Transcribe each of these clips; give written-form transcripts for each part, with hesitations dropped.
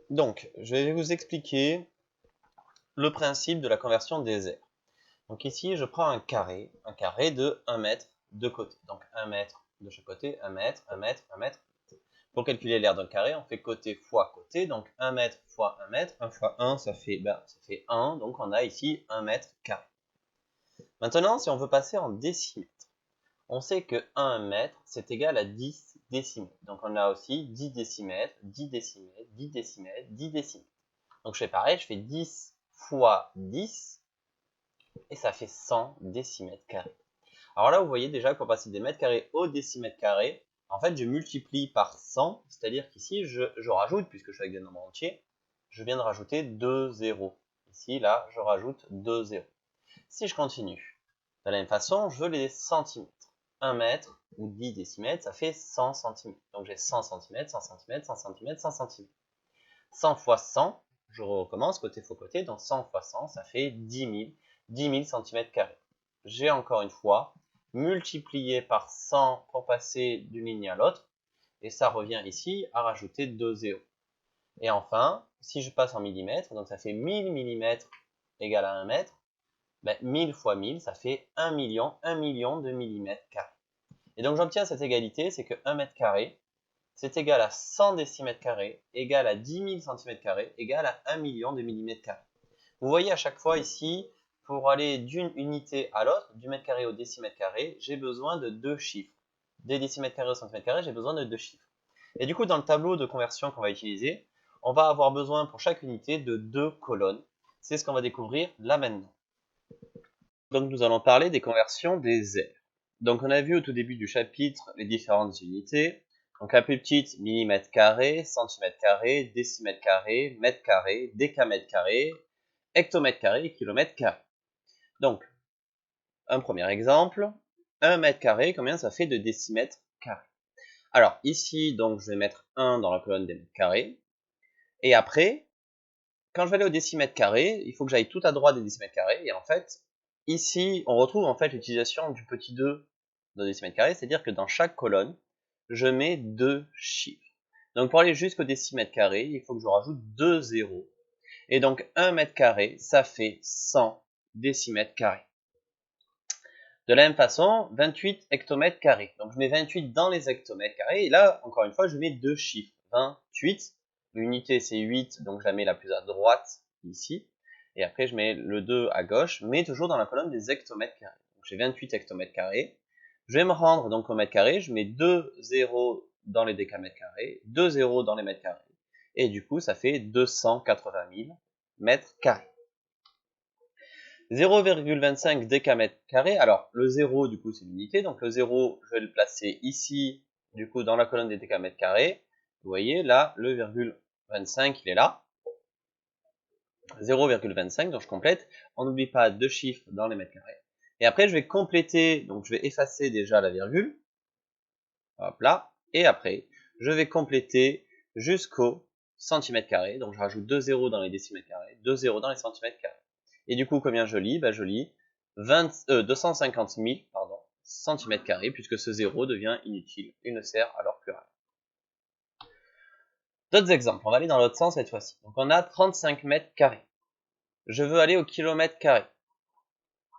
Donc, je vais vous expliquer le principe de la conversion des aires. Donc ici, je prends un carré de 1 mètre de côté. Donc 1 mètre de chaque côté, 1 mètre, 1 mètre, 1 mètre. Pour calculer l'aire d'un carré, on fait côté fois côté. Donc 1 mètre fois 1 mètre, 1 fois 1, ça fait 1. Donc on a ici 1 mètre carré. Maintenant, si on veut passer en décimètres, on sait que 1 mètre, c'est égal à 10 décimètres. Donc on a aussi 10 décimètres, 10 décimètres, 10 décimètres, 10 décimètres. Donc je fais pareil, je fais 10 fois 10, et ça fait 100 décimètres carrés. Alors là, vous voyez déjà que pour passer des mètres carrés au décimètre carré, en fait, je multiplie par 100, c'est-à-dire qu'ici, je rajoute, puisque je suis avec des nombres entiers, je viens de rajouter 2 zéros. Ici, là, je rajoute 2 zéros. Si je continue, de la même façon, je veux les centimètres. 1 mètre ou 10 décimètres, ça fait 100 centimètres. Donc j'ai 100 centimètres, 100 centimètres, 100 centimètres, 100 centimètres. 100 fois 100, je recommence côté fois côté, donc 100 fois 100, ça fait 10 000 centimètres carrés. J'ai encore une fois multiplié par 100 pour passer d'une ligne à l'autre, et ça revient ici à rajouter 2 zéros. Et enfin, si je passe en millimètres, donc ça fait 1000 millimètres égale à 1 mètre, 1000 fois 1000, ça fait 1 million de millimètres carrés. Et donc j'obtiens cette égalité, c'est que 1 mètre carré, c'est égal à 100 décimètres carrés, égal à 10 000 centimètres carrés, égal à 1 million de millimètres carrés. Vous voyez à chaque fois ici, pour aller d'une unité à l'autre, du mètre carré au décimètre carré, j'ai besoin de deux chiffres. Des décimètres carrés au centimètre carré, j'ai besoin de deux chiffres. Et du coup, dans le tableau de conversion qu'on va utiliser, on va avoir besoin pour chaque unité de deux colonnes. C'est ce qu'on va découvrir là maintenant. Donc nous allons parler des conversions des aires. Donc on a vu au tout début du chapitre les différentes unités. Donc la plus petite, millimètre carré, centimètre carré, décimètre carré, mètre carré, décamètre carré, hectomètre carré et kilomètre carré. Donc, un premier exemple, 1 mètre carré, combien ça fait de décimètres carrés? Alors ici, donc je vais mettre 1 dans la colonne des mètres carrés. Et après, quand je vais aller au décimètre carré, il faut que j'aille tout à droite des décimètres carrés. Et en fait, ici, on retrouve en fait l'utilisation du petit 2 dans décimètre carré, c'est-à-dire que dans chaque colonne, je mets deux chiffres. Donc pour aller jusqu'au décimètre carré, il faut que je rajoute 2 zéros. Et donc 1 mètre carré, ça fait 100 décimètres carrés. De la même façon, 28 hectomètres carrés. Donc je mets 28 dans les hectomètres carrés. Et là, encore une fois, je mets deux chiffres. 28. L'unité, c'est 8, donc je la mets la plus à droite, ici. Et après, je mets le 2 à gauche, mais toujours dans la colonne des hectomètres carrés. Donc j'ai 28 hectomètres carrés. Je vais me rendre donc au mètre carré. Je mets 2 zéros dans les décamètres carrés, 2 zéros dans les mètres carrés. Et du coup, ça fait 280 000 mètres carrés. 0,25 décamètres carrés. Alors, le 0, du coup, c'est l'unité. Donc, le 0, je vais le placer ici, du coup, dans la colonne des décamètres carrés. Vous voyez, là, le 0,25, il est là. 0,25, donc je complète. On n'oublie pas deux chiffres dans les mètres carrés. Et après, je vais compléter, donc je vais effacer déjà la virgule. Hop là. Et après, je vais compléter jusqu'au centimètre carré. Donc, je rajoute 2 zéros dans les décimètres carrés, 2 zéros dans les centimètres carrés. Et du coup, combien je lis? Je lis 250 000 centimètres carrés, puisque ce zéro devient inutile. Il ne sert alors plus à rien. D'autres exemples. On va aller dans l'autre sens cette fois-ci. Donc, on a 35 mètres carrés. Je veux aller au kilomètre carré.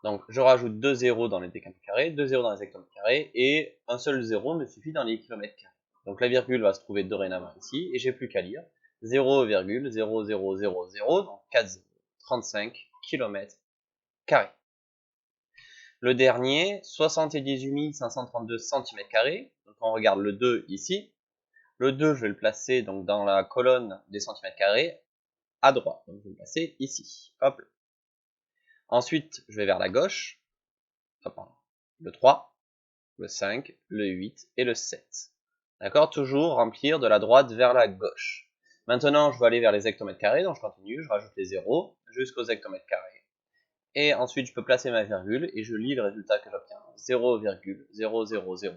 Donc, je rajoute 2 zéros dans les décamètres carrés, 2 zéros dans les hectomètres carrés, et un seul zéro me suffit dans les kilomètres carrés. Donc, la virgule va se trouver dorénavant ici, et j'ai plus qu'à lire 0,0000, donc 4 zéros, 35 km carrés. Le dernier, 78 532 cm². Donc on regarde le 2 ici. Le 2, je vais le placer donc dans la colonne des centimètres carrés à droite. Donc je vais le placer ici. Hop. Ensuite, je vais vers la gauche. Le 3, le 5, le 8 et le 7. D'accord? Toujours remplir de la droite vers la gauche. Maintenant, je vais aller vers les hectomètres carrés. Donc je continue, je rajoute les zéros jusqu'aux hectomètres carrés. Et ensuite, je peux placer ma virgule et je lis le résultat que j'obtiens. 0,000.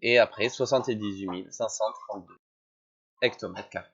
Et après, 78 532 hectomètres carrés.